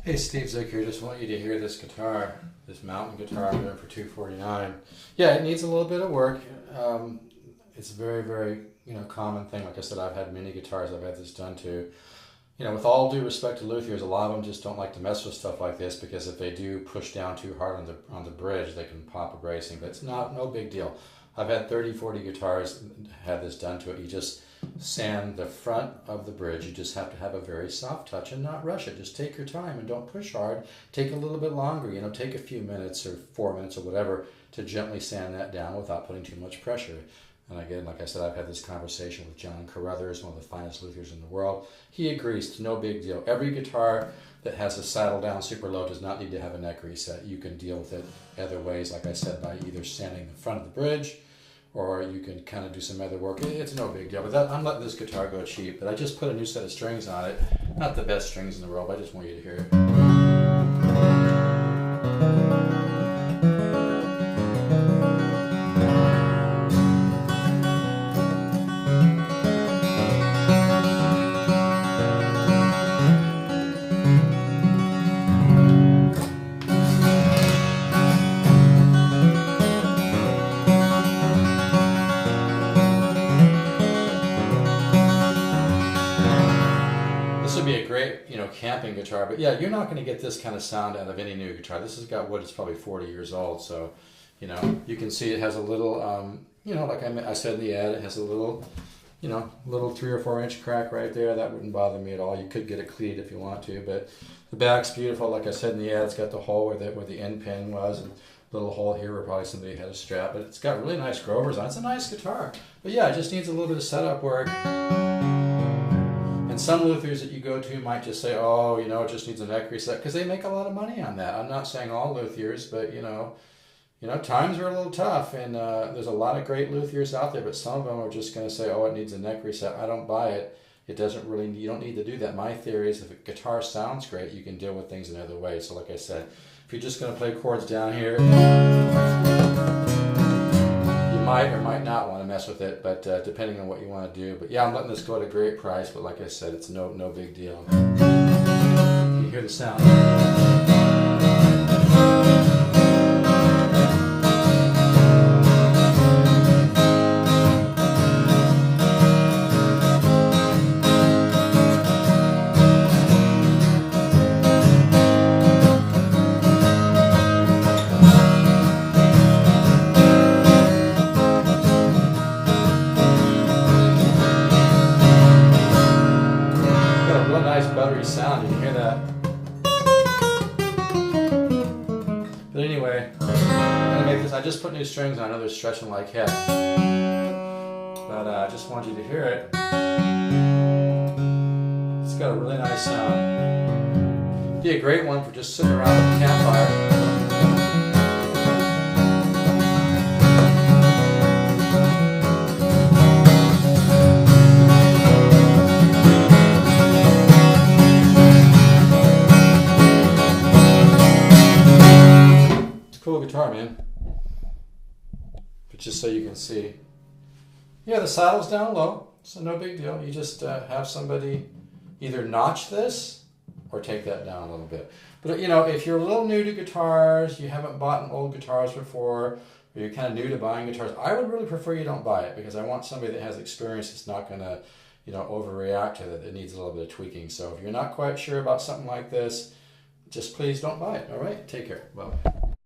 Hey, Steve Zick here. Just want you to hear this guitar, this mountain guitar I'm doing for $249. Yeah, it needs a little bit of work. It's a very, very common thing. Like I said, I've had many guitars I've had this done to. With all due respect to luthiers, a lot of them just don't like to mess with stuff like this because if they do push down too hard on the bridge, they can pop a bracing. But it's no big deal. I've had 30, 40 guitars have this done to it. You just sand the front of the bridge. You just have to have a very soft touch and not rush it. Just take your time and don't push hard. Take a little bit longer. Take a few minutes or 4 minutes or whatever to gently sand that down without putting too much pressure. And again, like I said, I've had this conversation with John Carruthers, one of the finest luthiers in the world. He agrees, it's no big deal. Every guitar that has a saddle down super low does not need to have a neck reset. You can deal with it other ways, like I said, by either sanding the front of the bridge, or you can kind of do some other work. It's no big deal. But I'm letting this guitar go cheap. But I just put a new set of strings on it. Not the best strings in the world, but I just want you to hear it. This would be a great, camping guitar, but yeah, you're not going to get this kind of sound out of any new guitar. This has got wood, it's probably 40 years old, so, you can see it has a little, like I said in the ad, it has a little, little 3 or 4 inch crack right there. That wouldn't bother me at all. You could get it cleated if you want to, but the back's beautiful. Like I said in the ad, it's got the hole where the end pin was, and a little hole here where probably somebody had a strap, but it's got really nice Grovers on it. It's a nice guitar, but yeah, it just needs a little bit of setup work. And some luthiers that you go to might just say, oh, it just needs a neck reset, because they make a lot of money on that. I'm not saying all luthiers, but times are a little tough, and there's a lot of great luthiers out there, but some of them are just going to say, oh, it needs a neck reset. I don't buy it. It doesn't really, you don't need to do that. My theory is if a guitar sounds great, you can deal with things in other ways. So like I said, if you're just going to play chords down here, you might or might not want to mess with it, but depending on what you want to do. But yeah, I'm letting this go at a great price, but like I said, it's no big deal. You hear the sound. Nice buttery sound, you can hear that. But anyway, I'm gonna make this. I just put new strings on. I know they're stretching like heck, but I just want you to hear it. It's got a really nice sound. Be a great one for just sitting around at the campfire. Cool guitar, man. But just so you can see, yeah, the saddle's down low, so no big deal. You just have somebody either notch this or take that down a little bit. But if you're a little new to guitars, you haven't bought old guitars before, or you're kind of new to buying guitars, I would really prefer you don't buy it, because I want somebody that has experience that's not going to overreact to it. It needs a little bit of tweaking. So if you're not quite sure about something like this, just please don't buy it. All right, take care. Bye.